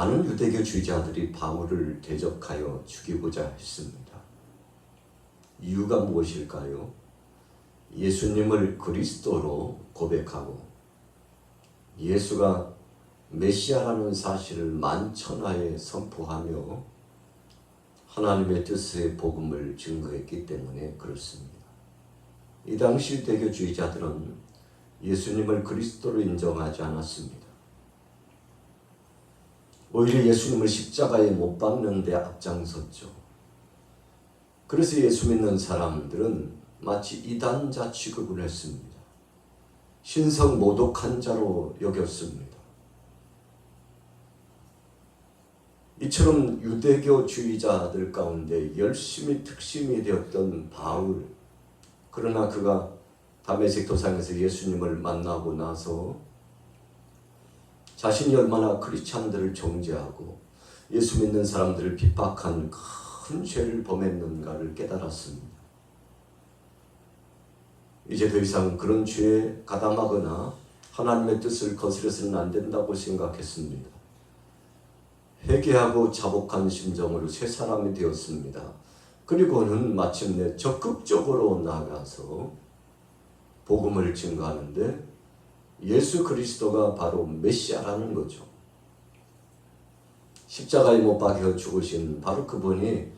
많은 유대교주의자들이 바울을 대적하여 죽이고자 했습니다. 이유가 무엇일까요? 예수님을 그리스도로 고백하고 예수가 메시아라는 사실을 만천하에 선포하며 하나님의 뜻의 복음을 증거했기 때문에 그렇습니다. 이 당시 유대교주의자들은 예수님을 그리스도로 인정하지 않았습니다. 오히려 예수님을 십자가에 못 박는 데 앞장섰죠. 그래서 예수 믿는 사람들은 마치 이단자 취급을 했습니다. 신성 모독한 자로 여겼습니다. 이처럼 유대교주의자들 가운데 열심히 특심이 되었던 바울, 그러나 그가 다메섹 도상에서 예수님을 만나고 나서 자신이 얼마나 크리스찬들을 정죄하고 예수 믿는 사람들을 핍박한 큰 죄를 범했는가를 깨달았습니다. 이제 더 이상 그런 죄에 가담하거나 하나님의 뜻을 거스려서는 안 된다고 생각했습니다. 회개하고 자복한 심정으로 새 사람이 되었습니다. 그리고는 마침내 적극적으로 나아가서 복음을 증거하는데 예수 그리스도가 바로 메시아라는 거죠. 십자가에 못 박혀 죽으신 바로 그분이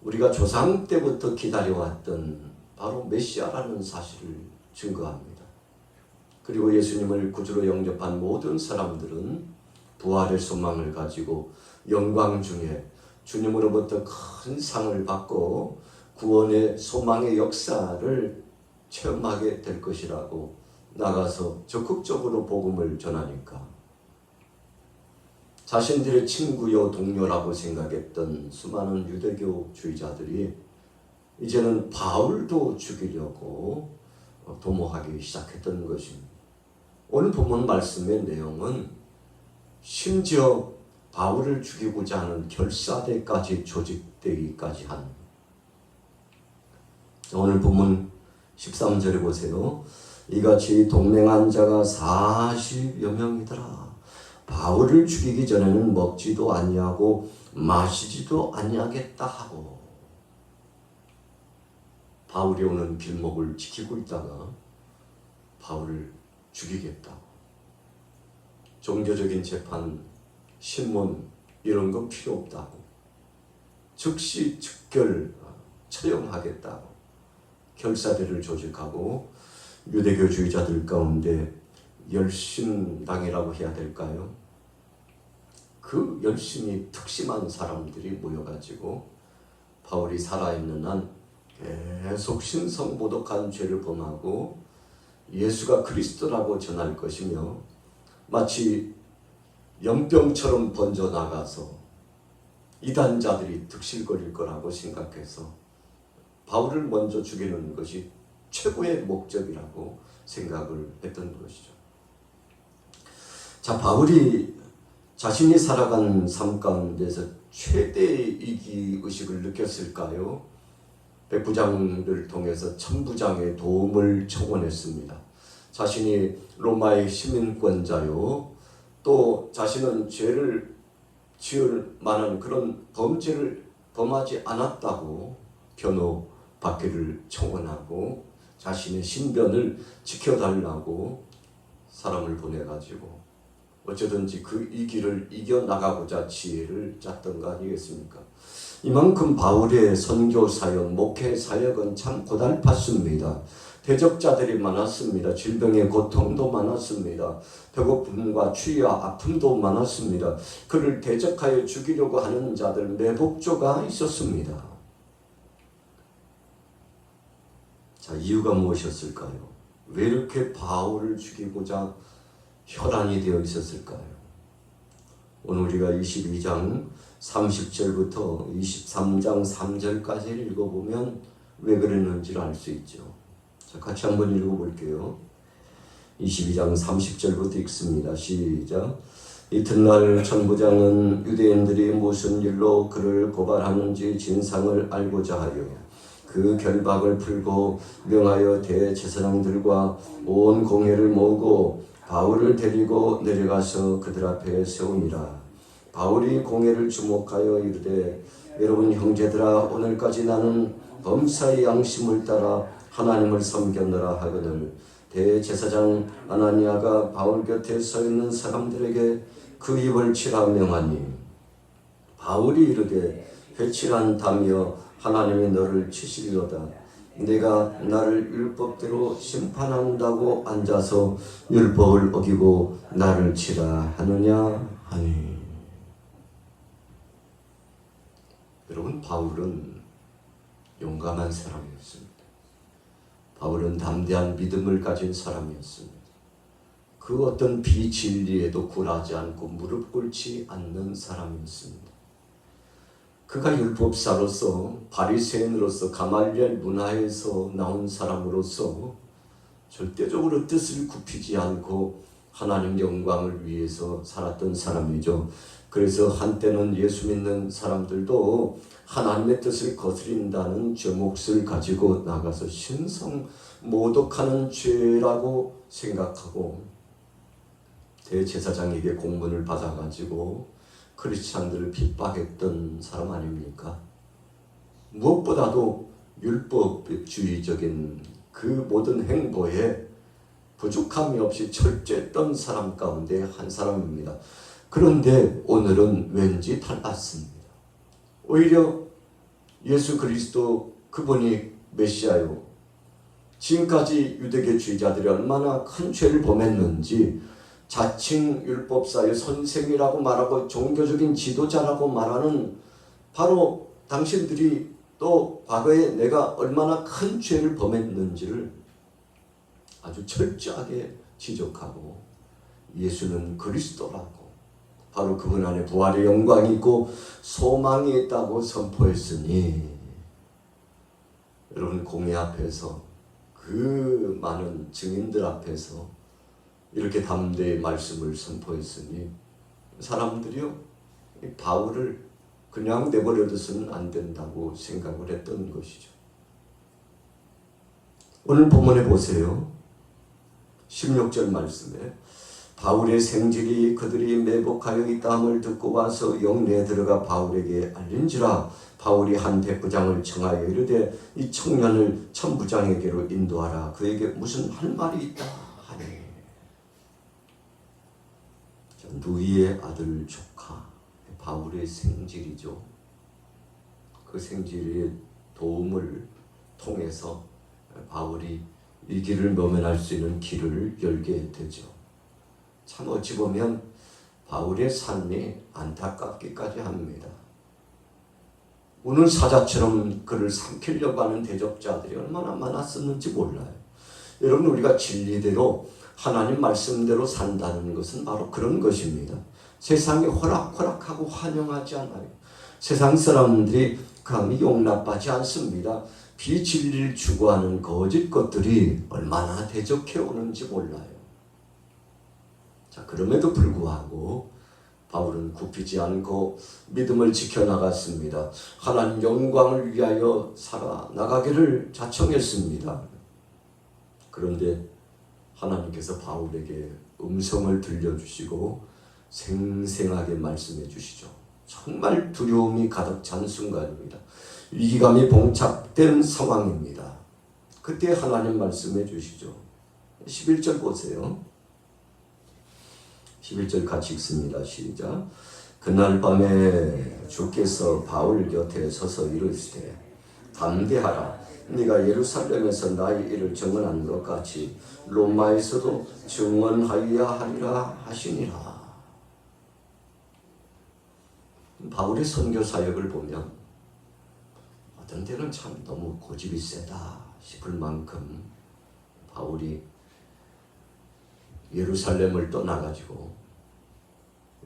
우리가 조상 때부터 기다려왔던 바로 메시아라는 사실을 증거합니다. 그리고 예수님을 구주로 영접한 모든 사람들은 부활의 소망을 가지고 영광 중에 주님으로부터 큰 상을 받고 구원의 소망의 역사를 체험하게 될 것이라고 나가서 적극적으로 복음을 전하니까 자신들의 친구요 동료라고 생각했던 수많은 유대교주의자들이 이제는 바울도 죽이려고 도모하기 시작했던 것입니다. 오늘 본문 말씀의 내용은 심지어 바울을 죽이고자 하는 결사대까지 조직되기까지 한, 오늘 본문 13절에 보세요. 이같이 동맹한 자가 40여 명이더라. 바울을 죽이기 전에는 먹지도 아니하고 마시지도 아니하겠다 하고, 바울이 오는 길목을 지키고 있다가 바울을 죽이겠다고. 종교적인 재판, 신문 이런 건 필요 없다고. 즉시 즉결 처형하겠다고 결사대를 조직하고 유대교주의자들 가운데 열심당이라고 해야 될까요? 그 열심히 특심한 사람들이 모여가지고 바울이 살아있는 한 계속 신성모독한 죄를 범하고 예수가 그리스도라고 전할 것이며 마치 연병처럼 번져나가서 이단자들이 득실거릴 거라고 생각해서 바울을 먼저 죽이는 것이 최고의 목적이라고 생각을 했던 것이죠. 자, 바울이 자신이 살아간 삶 가운데서 최대의 이기의식을 느꼈을까요? 백부장을 통해서 천부장의 도움을 청원했습니다. 자신이 로마의 시민권자요, 또 자신은 죄를 지을 만한 그런 범죄를 범하지 않았다고 변호받기를 청원하고 자신의 신변을 지켜달라고 사람을 보내가지고 어쩌든지 이 길을 이겨나가고자 지혜를 짰던 거 아니겠습니까? 이만큼 바울의 선교 사역, 목회 사역은 참 고달팠습니다. 대적자들이 많았습니다. 질병의 고통도 많았습니다. 배고픔과 추위와 아픔도 많았습니다. 그를 대적하여 죽이려고 하는 자들 매복조가 있었습니다. 자, 이유가 무엇이었을까요? 왜 이렇게 바울을 죽이고자 혈안이 되어 있었을까요? 오늘 우리가 22장 30절부터 23장 3절까지 읽어보면 왜 그랬는지를 알 수 있죠. 자, 같이 한번 읽어볼게요. 22장 30절부터 읽습니다. 시작. 이튿날 천부장은 유대인들이 무슨 일로 그를 고발하는지 진상을 알고자 하여 그 결박을 풀고 명하여 대제사장들과 온 공회를 모으고 바울을 데리고 내려가서 그들 앞에 세우니라. 바울이 공회를 주목하여 이르되 여러분 형제들아 오늘까지 나는 범사의 양심을 따라 하나님을 섬겼노라 하거늘 대제사장 아나니아가 바울 곁에 서 있는 사람들에게 그 입을 치라 명하니 바울이 이르되 회칠한 담이여 하나님이 너를 치시리로다. 내가 나를 율법대로 심판한다고 앉아서 율법을 어기고 나를 치라 하느냐 하니. 여러분, 바울은 용감한 사람이었습니다. 바울은 담대한 믿음을 가진 사람이었습니다. 그 어떤 비진리에도 굴하지 않고 무릎 꿇지 않는 사람이었습니다. 그가 율법사로서 바리새인으로서 가말리엘 문화에서 나온 사람으로서 절대적으로 뜻을 굽히지 않고 하나님 영광을 위해서 살았던 사람이죠. 그래서 한때는 예수 믿는 사람들도 하나님의 뜻을 거스린다는 제목을 가지고 나가서 신성 모독하는 죄라고 생각하고 대제사장에게 공문을 받아가지고 크리스찬들을 핍박했던 사람 아닙니까? 무엇보다도 율법주의적인 그 모든 행보에 부족함이 없이 철저했던 사람 가운데 한 사람입니다. 그런데 오늘은 왠지 달랐습니다. 오히려 예수 그리스도 그분이 메시아요. 지금까지 유대교주의자들이 얼마나 큰 죄를 범했는지 자칭 율법사의 선생이라고 말하고 종교적인 지도자라고 말하는 바로 당신들이 또 과거에 내가 얼마나 큰 죄를 범했는지를 아주 철저하게 지적하고 예수는 그리스도라고 바로 그분 안에 부활의 영광이 있고 소망이 있다고 선포했으니 여러분 공회 앞에서 그 많은 증인들 앞에서 이렇게 담대히 말씀을 선포했으니 사람들이요 바울을 그냥 내버려둬서는 안 된다고 생각을 했던 것이죠. 오늘 본문에 보세요. 16절 말씀에 바울의 생질이 그들이 매복하여 있다함을 듣고 와서 영내에 들어가 바울에게 알린지라 바울이 한 백부장을 청하여 이르되 이 청년을 천부장에게로 인도하라. 그에게 무슨 할 말이 있다 하니. 누이의 아들 조카 바울의 생질이죠. 그 생질의 도움을 통해서 바울이 이 길을 모면할 수 있는 길을 열게 되죠. 참 어찌 보면 바울의 삶이 안타깝기까지 합니다. 오늘 사자처럼 그를 삼키려고 하는 대적자들이 얼마나 많았었는지 몰라요. 여러분, 우리가 진리대로 하나님 말씀대로 산다는 것은 바로 그런 것입니다. 세상이 호락호락하고 환영하지 않아요. 세상 사람들이 감히 용납하지 않습니다. 비진리를 추구하는 거짓 것들이 얼마나 대적해 오는지 몰라요. 자, 그럼에도 불구하고 바울은 굽히지 않고 믿음을 지켜나갔습니다. 하나님 영광을 위하여 살아나가기를 자청했습니다. 그런데 하나님께서 바울에게 음성을 들려주시고 생생하게 말씀해 주시죠. 정말 두려움이 가득 찬 순간입니다. 위기감이 봉착된 상황입니다. 그때 하나님 말씀해 주시죠. 11절 보세요. 11절 같이 읽습니다. 시작. 그날 밤에 주께서 바울 곁에 서서 이르시되 담대하라. 네가 예루살렘에서 나의 일을 증언한 것 같이 로마에서도 증언하여야 하리라 하시니라. 바울의 선교 사역을 보면 어떤 때는 참 너무 고집이 세다 싶을 만큼 바울이 예루살렘을 떠나가지고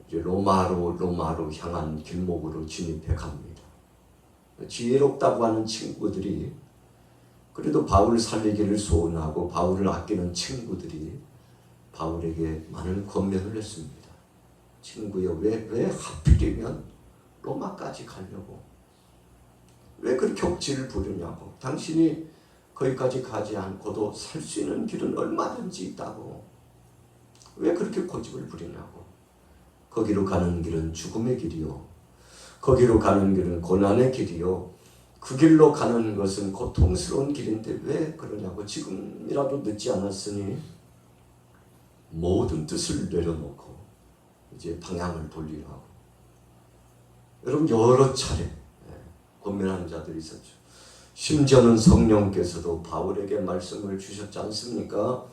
이제 로마로 향한 길목으로 진입해 갑니다. 지혜롭다고 하는 친구들이 그래도 바울을 살리기를 소원하고 바울을 아끼는 친구들이 바울에게 많은 권면을 했습니다. 친구여, 왜 하필이면 로마까지 가려고? 왜 그렇게 억지를 부르냐고? 당신이 거기까지 가지 않고도 살 수 있는 길은 얼마든지 있다고. 왜 그렇게 고집을 부리냐고. 거기로 가는 길은 죽음의 길이요. 거기로 가는 길은 고난의 길이요. 그 길로 가는 것은 고통스러운 길인데 왜 그러냐고. 지금이라도 늦지 않았으니 모든 뜻을 내려놓고 이제 방향을 돌리라고. 여러분 여러 차례 고민하는 자들이 있었죠. 심지어는 성령께서도 바울에게 말씀을 주셨지 않습니까?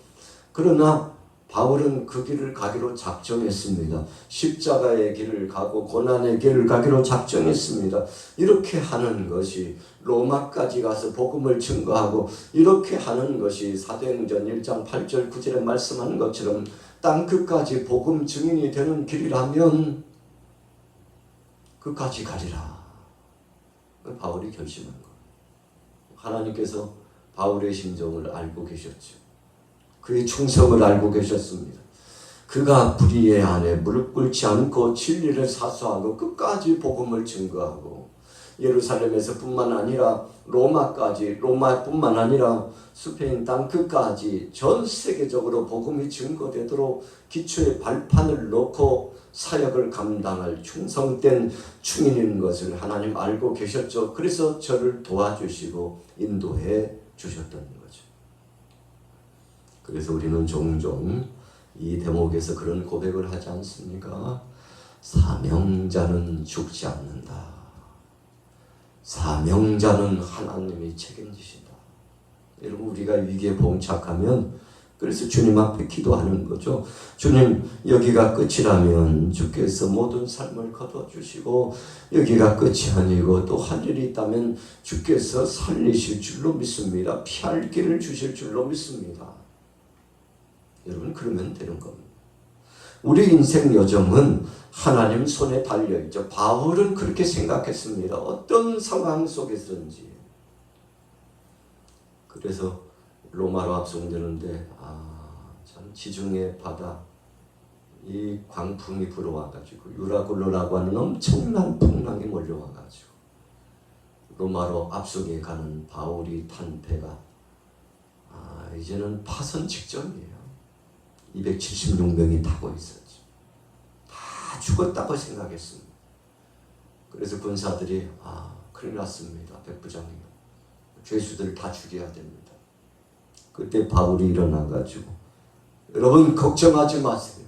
그러나 바울은 그 길을 가기로 작정했습니다. 십자가의 길을 가고 고난의 길을 가기로 작정했습니다. 이렇게 하는 것이 로마까지 가서 복음을 증거하고 이렇게 하는 것이 사도행전 1장 8절 9절에 말씀하는 것처럼 땅끝까지 복음 증인이 되는 길이라면 끝까지 가리라. 바울이 결심한 것. 하나님께서 바울의 심정을 알고 계셨죠. 그의 충성을 알고 계셨습니다. 그가 불의의 안에 무릎 꿇지 않고 진리를 사수하고 끝까지 복음을 증거하고 예루살렘에서 뿐만 아니라 로마뿐만 아니라 스페인 땅 끝까지 전 세계적으로 복음이 증거되도록 기초의 발판을 놓고 사역을 감당할 충성된 충인인 것을 하나님 알고 계셨죠. 그래서 저를 도와주시고 인도해 주셨던 거죠. 그래서 우리는 종종 이 대목에서 그런 고백을 하지 않습니까? 사명자는 죽지 않는다. 사명자는 하나님이 책임지신다. 여러분 우리가 위기에 봉착하면 그래서 주님 앞에 기도하는 거죠. 주님 여기가 끝이라면 주께서 모든 삶을 거둬주시고 여기가 끝이 아니고 또 할 일이 있다면 주께서 살리실 줄로 믿습니다. 피할 길을 주실 줄로 믿습니다. 여러분 그러면 되는 겁니다. 우리 인생 여정은 하나님 손에 달려있죠. 바울은 그렇게 생각했습니다. 어떤 상황 속에서든지. 그래서 로마로 합송되는데 참 지중해 바다 이 광풍이 불어와가지고 유라굴로라고 하는 엄청난 풍랑이 몰려와가지고 로마로 압송해 가는 바울이 탄 배가 이제는 파선 직전이에요. 276명이 타고 있었죠. 다 죽었다고 생각했습니다. 그래서 군사들이 큰일 났습니다. 백부장이요. 죄수들 다 죽여야 됩니다. 그때 바울이 일어나가지고 여러분 걱정하지 마세요.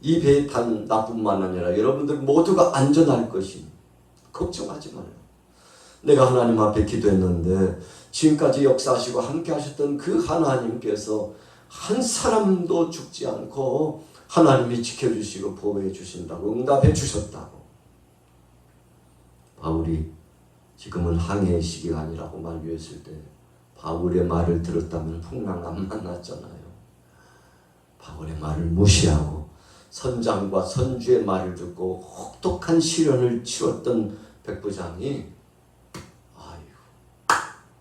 이 배에 탄 나뿐만 아니라 여러분들 모두가 안전할 것이니 걱정하지 말라. 내가 하나님 앞에 기도했는데 지금까지 역사하시고 함께 하셨던 그 하나님께서 한 사람도 죽지 않고 하나님이 지켜주시고 보호해 주신다고 응답해 주셨다고. 바울이 지금은 항해의 시기가 아니라고 만류했을 때 바울의 말을 들었다면 풍랑 안 만났잖아요. 바울의 말을 무시하고 선장과 선주의 말을 듣고 혹독한 시련을 치렀던 백부장이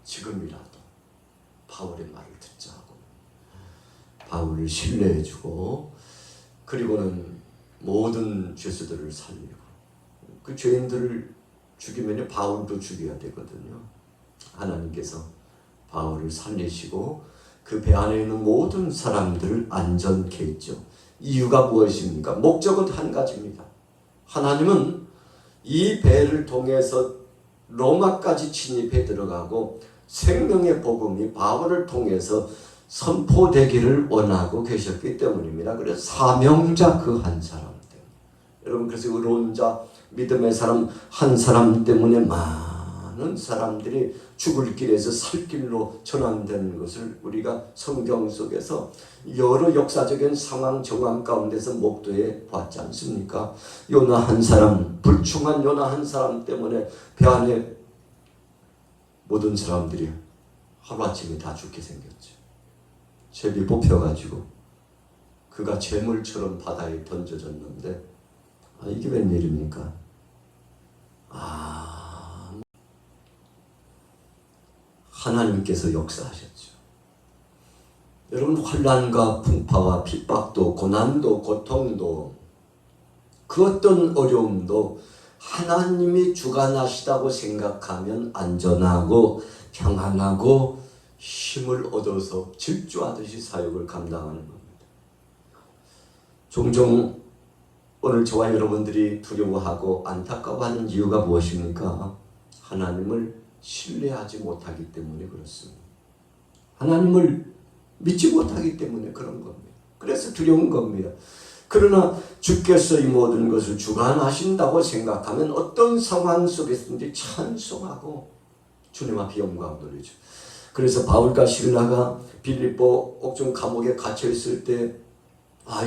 지금이라도 바울의 말을 듣자고 바울을 신뢰해주고 그리고는 모든 죄수들을 살리고 그 죄인들을 죽이면 바울도 죽여야 되거든요. 하나님께서 바울을 살리시고 그 배 안에 있는 모든 사람들을 안전케 했죠. 이유가 무엇입니까? 목적은 한 가지입니다. 하나님은 이 배를 통해서 로마까지 진입해 들어가고 생명의 복음이 바울을 통해서 선포되기를 원하고 계셨기 때문입니다. 그래서 사명자 그 한 사람 때문에. 여러분 그래서 의로운 자 믿음의 사람 한 사람 때문에 많은 사람들이 죽을 길에서 살 길로 전환되는 것을 우리가 성경 속에서 여러 역사적인 상황 정황 가운데서 목도해 봤지 않습니까? 요나 한 사람, 불충한 요나 한 사람 때문에 배 안에 모든 사람들이 하루아침에 다 죽게 생겼죠. 잽이 뽑혀가지고 그가 재물처럼 바다에 던져졌는데 이게 웬일입니까? 하나님께서 역사하셨죠. 여러분 환난과 풍파와 핍박도 고난도 고통도 그 어떤 어려움도 하나님이 주관하시다고 생각하면 안전하고 평안하고 힘을 얻어서 질주하듯이 사역을 감당하는 겁니다. 종종 오늘 저와 여러분들이 두려워하고 안타까워하는 이유가 무엇입니까? 하나님을 신뢰하지 못하기 때문에 그렇습니다. 하나님을 믿지 못하기 때문에 그런 겁니다. 그래서 두려운 겁니다. 그러나 주께서 이 모든 것을 주관하신다고 생각하면 어떤 상황 속에서든지 찬송하고 주님 앞에 영광 돌리죠. 그래서 바울과 실라가 빌립보 옥중 감옥에 갇혀 있을 때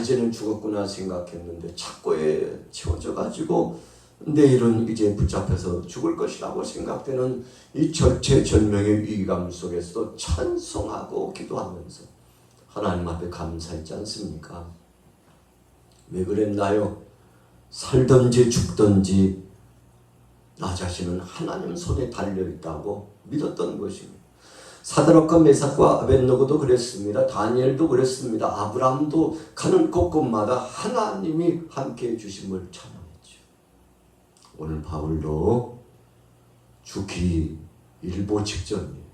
이제는 죽었구나 생각했는데 착고에 채워져 가지고 내일은 이제 붙잡혀서 죽을 것이라고 생각되는 이 절체절명의 위기감 속에서도 찬송하고 기도하면서 하나님 앞에 감사했지 않습니까? 왜 그랬나요? 살든지 죽든지 나 자신은 하나님 손에 달려있다고 믿었던 것입니다. 사드락과 메삭과 아벳노고도 그랬습니다. 다니엘도 그랬습니다. 아브라함도 가는 곳곳마다 하나님이 함께해 주심을 찬양했죠. 오늘 바울도 죽기 일보 직전이에요.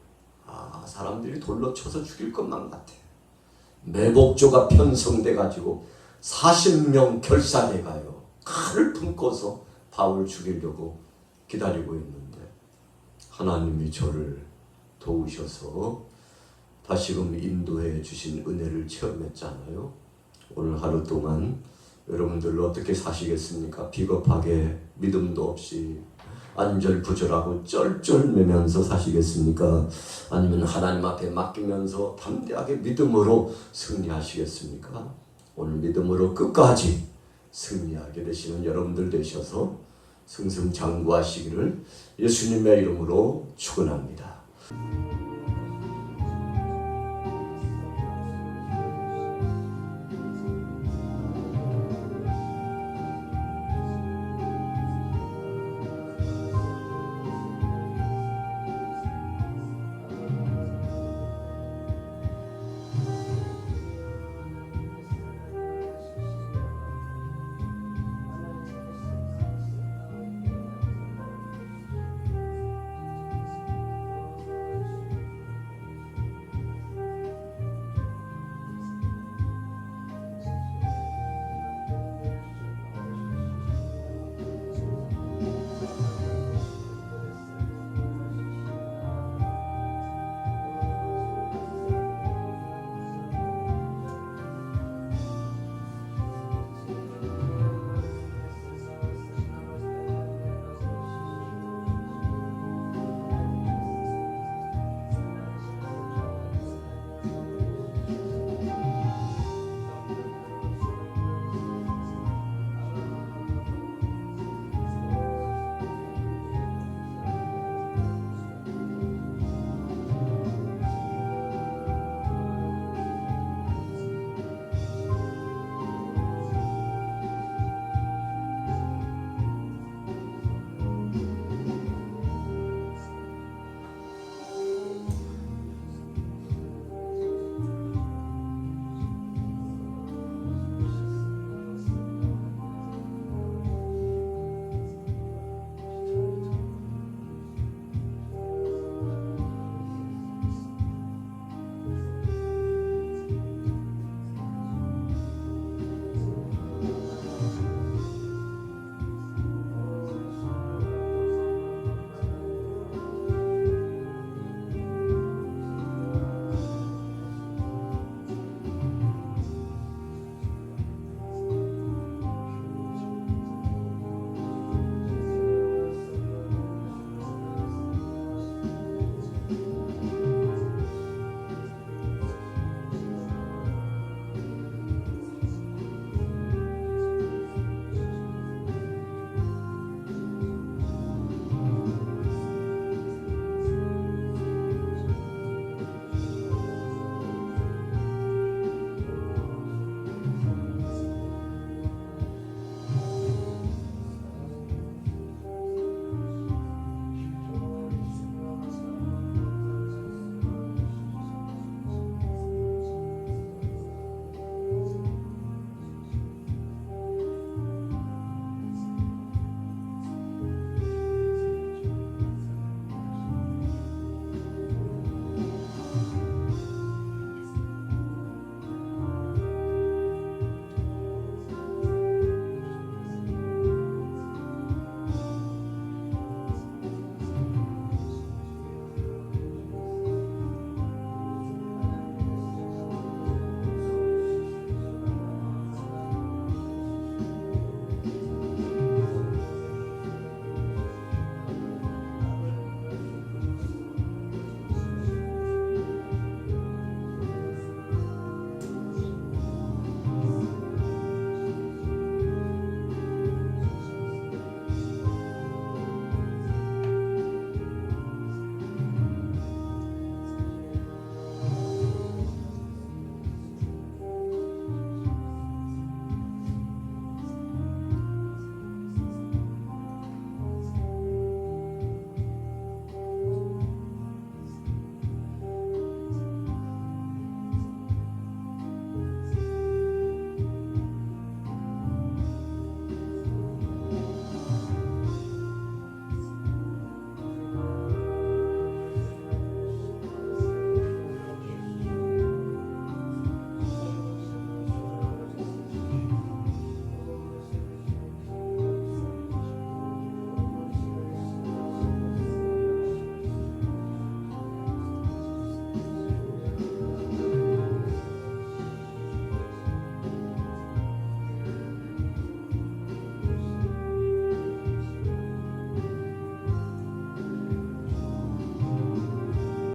사람들이 돌로 쳐서 죽일 것만 같아요. 매복조가 편성돼 가지고 40명 결산해 가요. 칼을 품고서 바울 죽이려고 기다리고 있는데 하나님이 저를 도우셔서 다시금 인도해 주신 은혜를 체험했잖아요. 오늘 하루 동안 여러분들 어떻게 사시겠습니까? 비겁하게 믿음도 없이 안절부절하고 쩔쩔매면서 사시겠습니까? 아니면 하나님 앞에 맡기면서 담대하게 믿음으로 승리하시겠습니까? 오늘 믿음으로 끝까지 승리하게 되시는 여러분들 되셔서 승승장구하시기를 예수님의 이름으로 축원합니다.